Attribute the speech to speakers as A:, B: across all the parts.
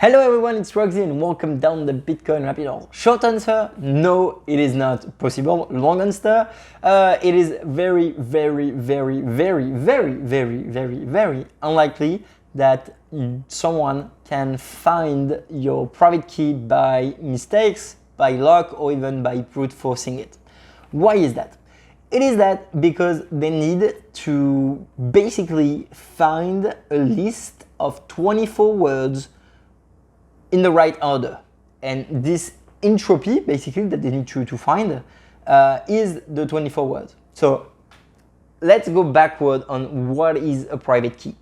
A: Hello everyone, it's Roxy and welcome down the Bitcoin rabbit hole. Short answer, no, it is not possible. Long answer, it is very unlikely that someone can find your private key by mistakes, by luck, or even by brute forcing it. Why is that? It is that because they need to basically find a list of 24 words in the right order, and this entropy basically that they need to find is the 24 words. So let's go backward on what is a private key.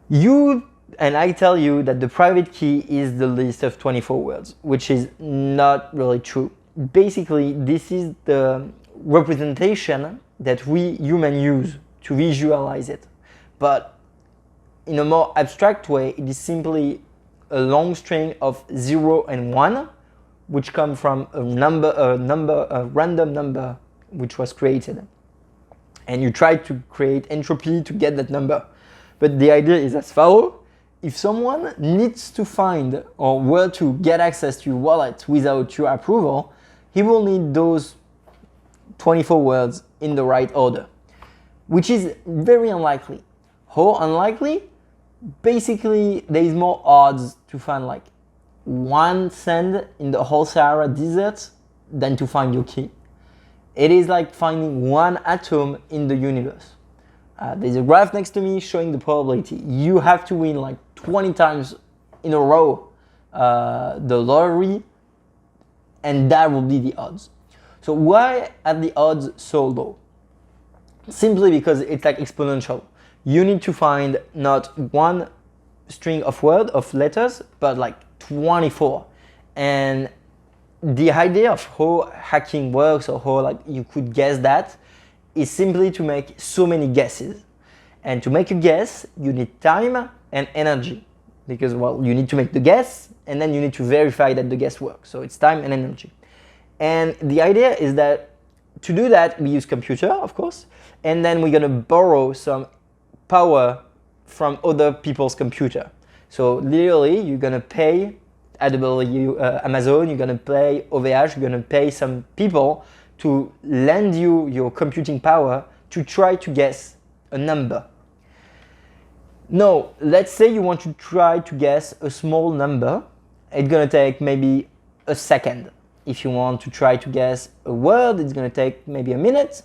A: You and I tell you that the private key is the list of 24 words, which is not really true. Basically, this is the representation that we humans use to visualize it, but in a more abstract way, it is simply a long string of 0 and 1, which come from a random number which was created. And you try to create entropy to get that number. But the idea is as follows. If someone needs to find or were to get access to your wallet without your approval, he will need those 24 words in the right order, which is very unlikely. How unlikely? Basically, there is more odds to find like one sand in the whole Sahara Desert than to find your key. It is like finding one atom in the universe. There's a graph next to me showing the probability. You have to win like 20 times in a row the lottery, and that will be the odds. So why are the odds so low? Simply because it's like exponential. You need to find not one string of words, of letters, but like 24. And the idea of how hacking works or how like you could guess that is simply to make so many guesses. And to make a guess, you need time and energy. Because, well, you need to make the guess and then you need to verify that the guess works. So it's time and energy. And the idea is that to do that, we use computer, of course, and then we're gonna borrow some power from other people's computer. So literally, you're gonna pay Amazon, you're gonna pay OVH, you're gonna pay some people to lend you your computing power to try to guess a number. Now, let's say you want to try to guess a small number. It's gonna take maybe a second. If you want to try to guess a word, it's gonna take maybe a minute,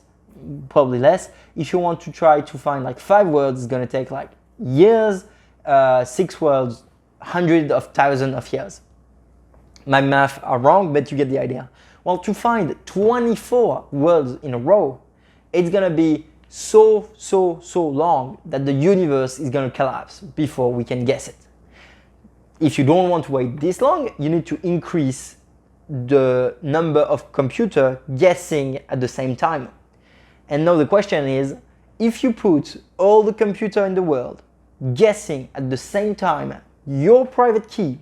A: probably less. If you want to try to find like 5 words, it's gonna take like years, 6 words, hundreds of thousands of years. My math are wrong, but you get the idea. Well, to find 24 words in a row, it's gonna be so long that the universe is gonna collapse before we can guess it. If you don't want to wait this long, you need to increase the number of computer guessing at the same time. And now the question is, if you put all the computer in the world guessing at the same time your private key,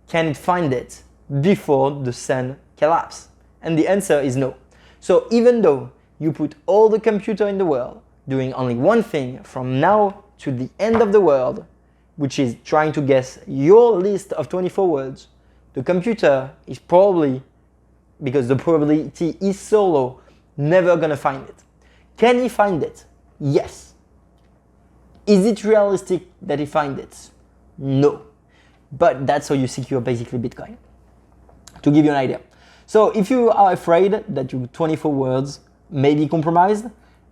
A: can it find it before the sun collapses? And the answer is no. So even though you put all the computer in the world doing only one thing from now to the end of the world, which is trying to guess your list of 24 words, the computer is probably, because the probability is so low, never gonna find it. Can he find it? Yes. Is it realistic that he finds it? No. But that's how you secure basically Bitcoin. To give you an idea. So if you are afraid that your 24 words may be compromised,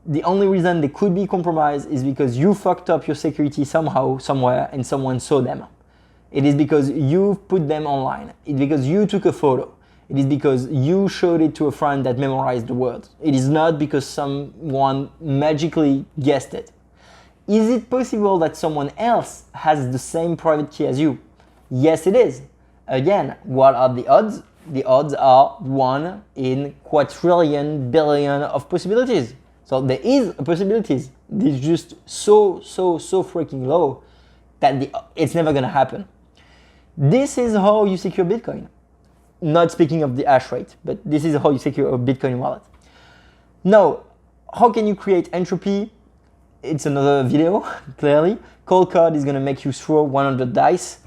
A: the only reason they could be compromised is because you fucked up your security somehow, somewhere, and someone saw them. It is because you put them online. It's because you took a photo. It is because you showed it to a friend that memorized the words. It is not because someone magically guessed it. Is it possible that someone else has the same private key as you? Yes, it is. Again, what are the odds? The odds are 1 in quadrillion billion of possibilities. So there is a possibilities. It's just so freaking low that it's never gonna happen. This is how you secure Bitcoin. Not speaking of the hash rate, but this is how you secure a Bitcoin wallet. Now, how can you create entropy? It's another video, clearly. Cold card is gonna make you throw 100 dice.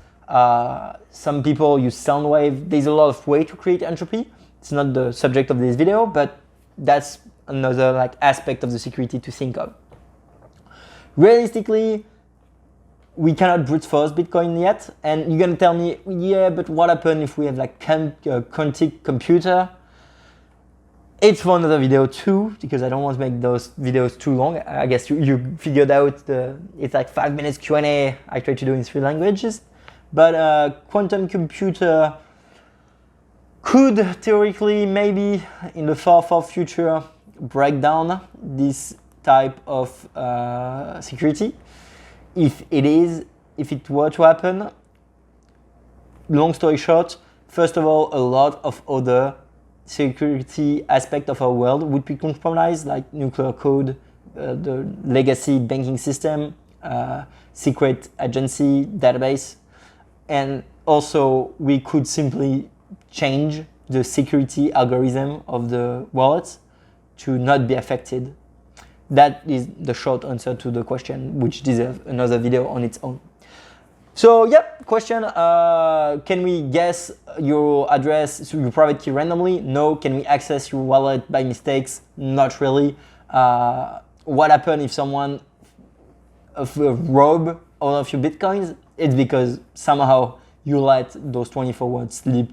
A: Some people use sound wave. There's a lot of way to create entropy. It's not the subject of this video, but that's another like aspect of the security to think of. Realistically, we cannot brute force Bitcoin yet, and you're gonna tell me, yeah, but what happens if we have like quantum computer? It's for another video too, because I don't want to make those videos too long. I guess you figured out it's like 5 minutes Q&A I try to do in 3 languages. But quantum computer could theoretically, maybe in the far future, break down this type of security. If it were to happen, long story short, first of all, a lot of other security aspects of our world would be compromised, like nuclear code, the legacy banking system, secret agency database, and also we could simply change the security algorithm of the wallets to not be affected. That is the short answer to the question, which deserves another video on its own. So yeah, question, can we guess your address, your private key randomly? No. Can we access your wallet by mistakes? Not really. What happens if someone rob all of your Bitcoins? It's because somehow you let those 24 words slip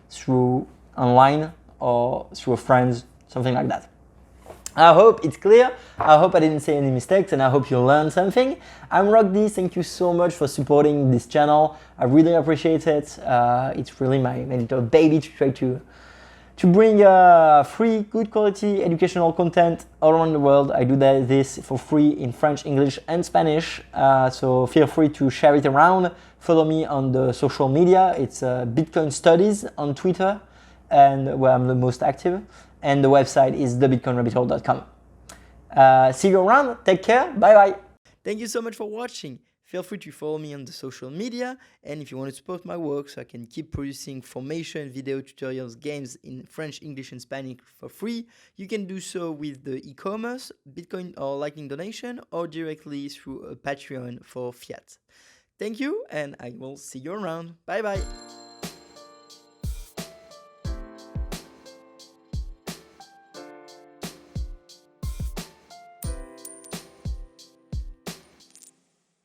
A: through online or through friends, something like that. I hope it's clear. I hope I didn't say any mistakes, and I hope you learned something. I'm Rockdy. Thank you so much for supporting this channel. I really appreciate it. It's really my little baby to try to bring free, good quality educational content all around the world. I do this for free in French, English, and Spanish. So feel free to share it around. Follow me on the social media. It's Bitcoin Studies on Twitter, and where I'm the most active. And the website is thebitcoinrabbithole.com. See you around. Take care. Bye bye. Thank you so much for watching. Feel free to follow me on the social media. And if you want to support my work so I can keep producing formation, video tutorials, games in French, English, and Spanish for free, you can do so with the e-commerce, Bitcoin or Lightning donation, or directly through a Patreon for fiat. Thank you, and I will see you around. Bye bye.